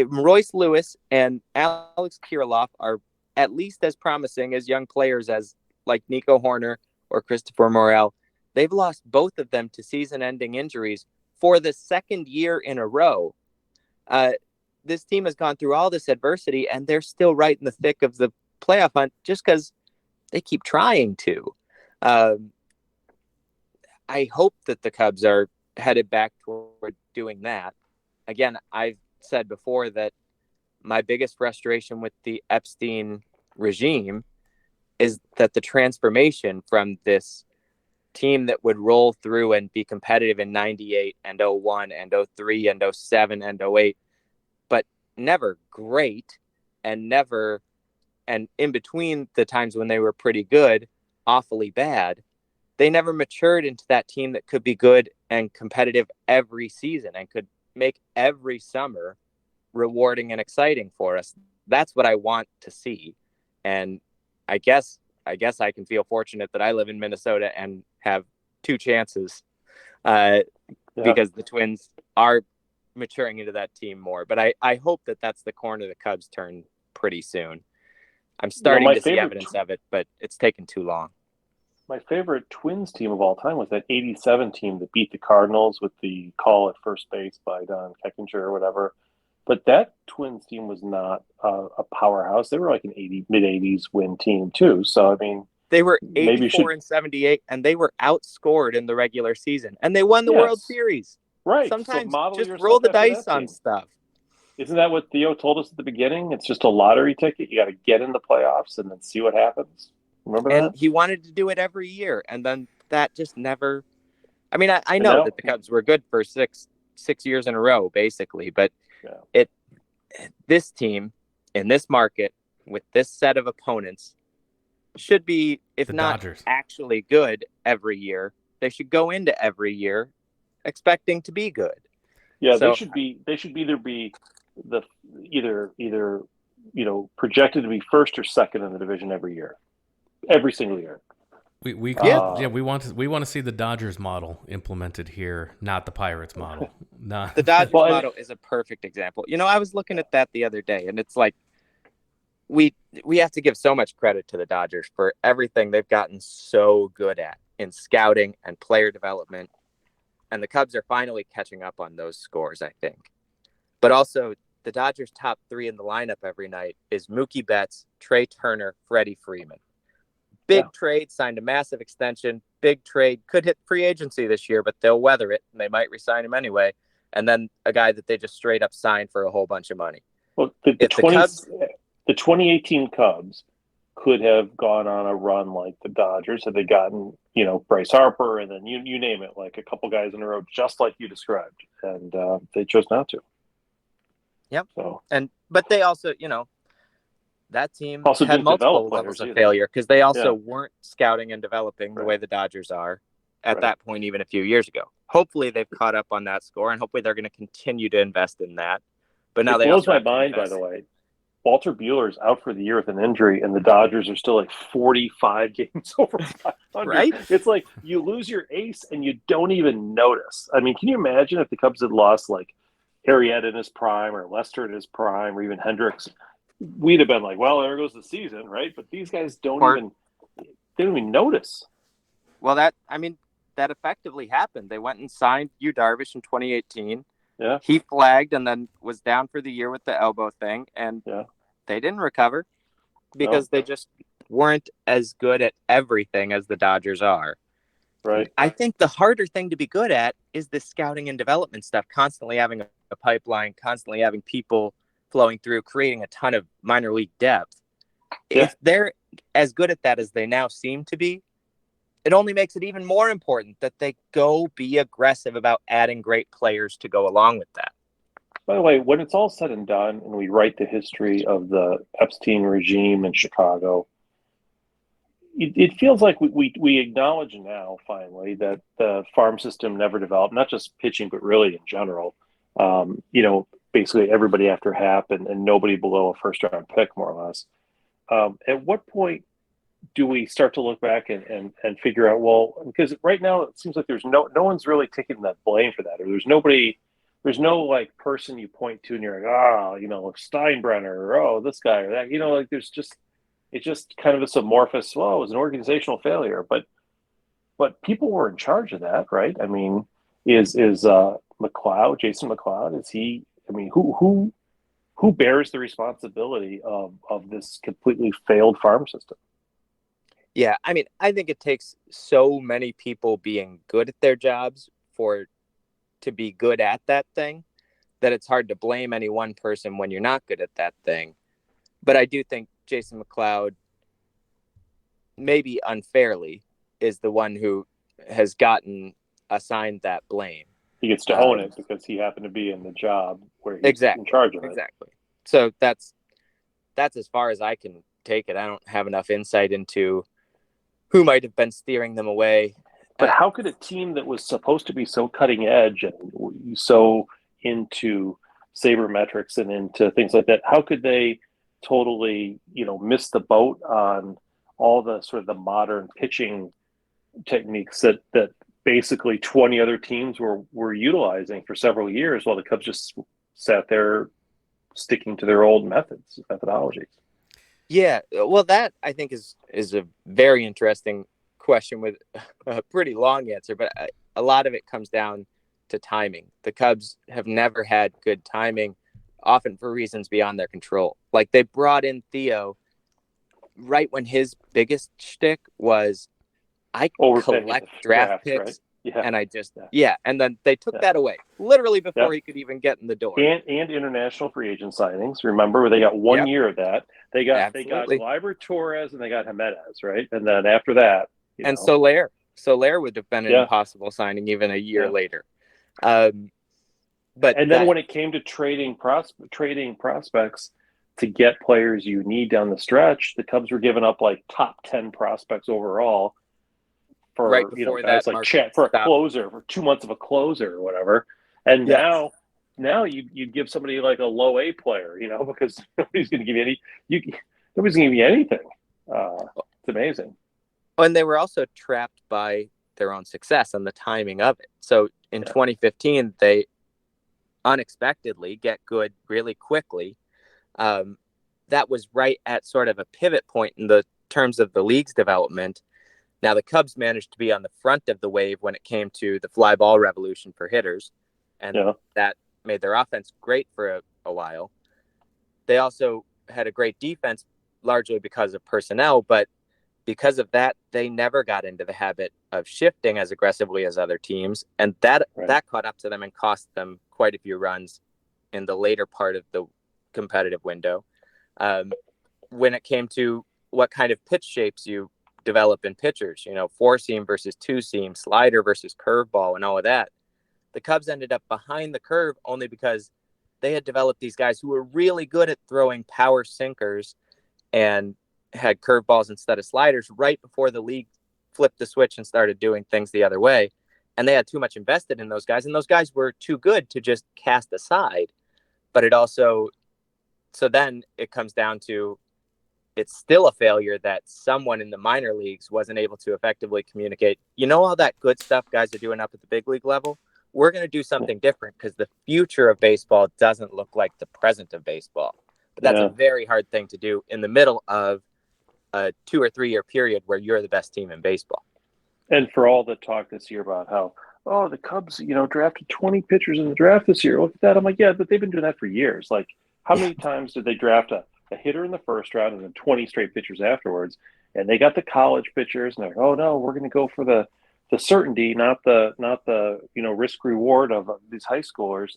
Royce Lewis and Alex Kirilloff are at least as promising as young players as like Nico Horner or Christopher Morel. They've lost both of them to season-ending injuries for the second year in a row. This team has gone through all this adversity, and they're still right in the thick of the playoff hunt just because they keep trying to. I hope that the Cubs are headed back toward doing that. Again, I've said before that my biggest frustration with the Epstein regime is that the transformation from this team that would roll through and be competitive in 98 and 01 and 03 and 07 and 08, but never great and in between the times when they were pretty good, awfully bad, they never matured into that team that could be good and competitive every season and could make every summer rewarding and exciting for us. That's what I want to see. And I guess I can feel fortunate that I live in Minnesota and have two chances because the Twins are maturing into that team more. But I hope that that's the corner the Cubs turn pretty soon. I'm starting to see evidence of it, but it's taken too long. My favorite Twins team of all time was that 87 team that beat the Cardinals with the call at first base by Don Keckinger or whatever. But that Twins team was not a powerhouse. They were like an mid-80s win team too. So, I mean, they were 84 and 78, and they were outscored in the regular season. And they won the World Series. Right. Sometimes so just roll the dice on stuff. Isn't that what Theo told us at the beginning? It's just a lottery ticket. You got to get in the playoffs and then see what happens. Remember that? And he wanted to do it every year. And then that just never... I mean, I know that the Cubs were good for six years in a row, basically. But this team in this market with this set of opponents should be, if the not Dodgers. Actually good every year, they should go into every year expecting to be good. Yeah, so, they should either be projected to be first or second in the division every single year. We want to see the Dodgers model implemented here, not the Pirates model. The Dodgers model is a perfect example. I was looking at that the other day, and it's like we have to give so much credit to the Dodgers for everything they've gotten so good at in scouting and player development, and the Cubs are finally catching up on those scores, I think. But also, the Dodgers' top three in the lineup every night is Mookie Betts, Trey Turner, Freddie Freeman. Big trade, signed a massive extension. Big trade, could hit free agency this year, but they'll weather it, and they might re-sign him anyway. And then a guy that they just straight up signed for a whole bunch of money. Well, the 2018 Cubs could have gone on a run like the Dodgers had they gotten, Bryce Harper, and then you name it, like a couple guys in a row, just like you described, and they chose not to. Yep. So, but they also, that team also had didn't develop multiple levels players of either. failure because they also weren't scouting and developing the Right. way the Dodgers are at that point, even a few years ago. Hopefully they've caught up on that score, and hopefully they're going to continue to invest in that. But now it they blows also my have to mind, by invest. the way. Walter Buehler's out for the year with an injury, and the Dodgers are still like 45 games over 500. Right? It's like you lose your ace and you don't even notice. I mean, can you imagine if the Cubs had lost like Arrieta in his prime, or Lester in his prime, or even Hendricks? We'd have been like, well, there goes the season, right? But these guys they don't even notice. Well, that effectively happened. They went and signed Yu Darvish in 2018. Yeah. He flagged and then was down for the year with the elbow thing, and they didn't recover because they just weren't as good at everything as the Dodgers are. Right. I think the harder thing to be good at is the scouting and development stuff, constantly having a pipeline, constantly having people flowing through, creating a ton of minor league depth. Yeah. If they're as good at that as they now seem to be, it only makes it even more important that they go be aggressive about adding great players to go along with that. By the way, when it's all said and done and we write the history of the Epstein regime in Chicago, it feels like we acknowledge now, finally, that the farm system never developed, not just pitching, but really in general. Basically everybody after Happ and nobody below a first-round pick, more or less. At what point do we start to look back and figure out, well, because right now it seems like there's no one's really taking that blame for that, or there's no like person you point to and you're like, Steinbrenner, or this guy or that, like it's just kind of this amorphous, well, it was an organizational failure, but people were in charge of that, right? I mean, is McLeod, Jason McLeod, is he? I mean, who bears the responsibility of this completely failed farm system? Yeah, I mean, I think it takes so many people being good at their jobs to be good at that thing that it's hard to blame any one person when you're not good at that thing. But I do think Jason McLeod, maybe unfairly, is the one who has gotten assigned that blame. He gets to own it because he happened to be in the job where he's in charge of it. Exactly. So that's as far as I can take it. I don't have enough insight into who might have been steering them away. But how could a team that was supposed to be so cutting edge and so into sabermetrics and into things like that, how could they totally, miss the boat on all the sort of the modern pitching techniques that basically 20 other teams were utilizing for several years, while the Cubs just sat there sticking to their old methodologies? Yeah, well, that I think is a very interesting question with a pretty long answer, but a lot of it comes down to timing. The Cubs have never had good timing, often for reasons beyond their control. Like, they brought in Theo right when his biggest shtick was, I collect draft picks, right? And I just and then they took that away literally before he could even get in the door. And international free agent signings. Remember, they got 1 year of that. They got Gleyber Torres and they got Jimenez, right? And then after that, Soler would have been an impossible signing even a year later. But then when it came to trading prospects to get players you need down the stretch, the Cubs were giving up like top 10 prospects overall for guys like Chet, for a closer, for 2 months of a closer or whatever. And now you give somebody like a low A player, because nobody's going to give you anything. It's amazing. And they were also trapped by their own success and the timing of it. So in 2015, they unexpectedly get good really quickly. That was right at sort of a pivot point in the terms of the league's development. Now, the Cubs managed to be on the front of the wave when it came to the fly ball revolution for hitters, and that made their offense great for a while. They also had a great defense, largely because of personnel, but because of that, they never got into the habit of shifting as aggressively as other teams, and that caught up to them and cost them quite a few runs in the later part of the competitive window. When it came to what kind of pitch shapes you develop in pitchers, 4-seam versus 2-seam, slider versus curveball, and all of that. The Cubs ended up behind the curve only because they had developed these guys who were really good at throwing power sinkers and had curveballs instead of sliders right before the league flipped the switch and started doing things the other way. And they had too much invested in those guys, and those guys were too good to just cast aside. But so then it comes down to, it's still a failure that someone in the minor leagues wasn't able to effectively communicate, all that good stuff guys are doing up at the big league level? We're going to do something different because the future of baseball doesn't look like the present of baseball. But that's a very hard thing to do in the middle of a 2 or 3 year period where you're the best team in baseball. And for all the talk this year about how, the Cubs, drafted 20 pitchers in the draft this year. Look at that. I'm like, yeah, but they've been doing that for years. Like, how many times did they draft a hitter in the first round and then 20 straight pitchers afterwards? And they got the college pitchers, and they're like, oh no, we're going to go for the certainty, not the risk reward of these high schoolers.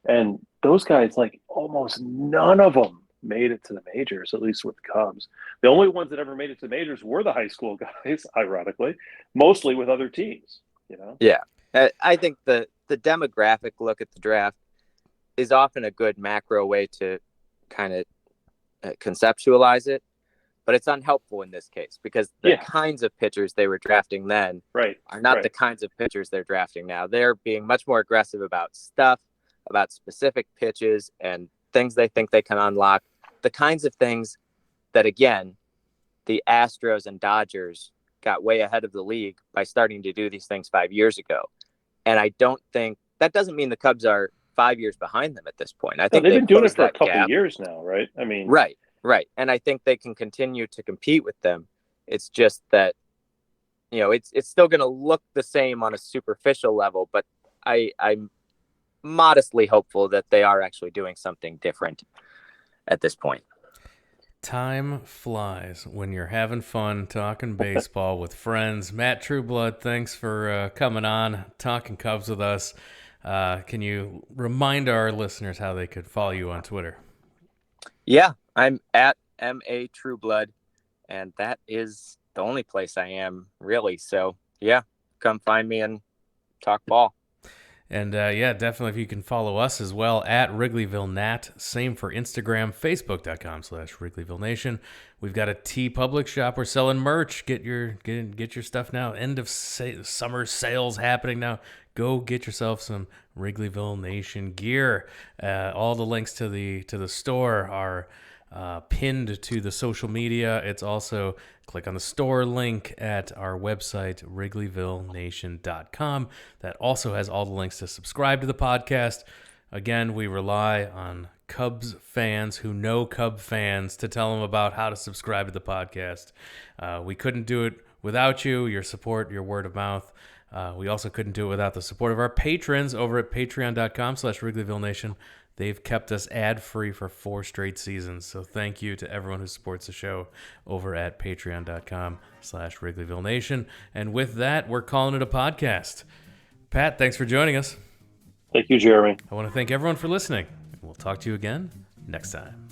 And those guys, like, almost none of them made it to the majors, at least with the Cubs. The only ones that ever made it to the majors were the high school guys, ironically, mostly with other teams, Yeah. I think the demographic look at the draft is often a good macro way to kind of conceptualize it, but it's unhelpful in this case because the kinds of pitchers they were drafting then are not the kinds of pitchers they're drafting now. They're being much more aggressive about stuff, about specific pitches and things they think they can unlock. The kinds of things that, again, the Astros and Dodgers got way ahead of the league by starting to do these things 5 years ago. And I don't think that doesn't mean the Cubs are 5 years behind them at this point. I think they've been doing it for a couple of years now, right? I mean, right. And I think they can continue to compete with them. It's just that, it's still going to look the same on a superficial level, but I'm modestly hopeful that they are actually doing something different at this point. Time flies when you're having fun talking baseball with friends. Matt Trueblood, thanks for coming on, talking Cubs with us. Can you remind our listeners how they could follow you on Twitter? Yeah, I'm at MA Trueblood, and that is the only place I am, really. So, yeah, come find me and talk ball. And definitely if you can follow us as well at Wrigleyville Nat. Same for Instagram, facebook.com/Wrigleyville Nation. We've got a TeePublic shop. We're selling merch. Get your stuff now. End of summer sales happening now. Go get yourself some Wrigleyville Nation gear. All the links to the store are pinned to the social media. It's also click on the store link at our website, wrigleyvillenation.com. That also has all the links to subscribe to the podcast. Again, we rely on Cubs fans who know Cub fans to tell them about how to subscribe to the podcast. We couldn't do it without you, your support, your word of mouth. We also couldn't do it without the support of our patrons over at patreon.com/Wrigleyville Nation. They've kept us ad-free for 4 straight seasons. So thank you to everyone who supports the show over at patreon.com/Wrigleyville Nation. And with that, we're calling it a podcast. Pat, thanks for joining us. Thank you, Jeremy. I want to thank everyone for listening. We'll talk to you again next time.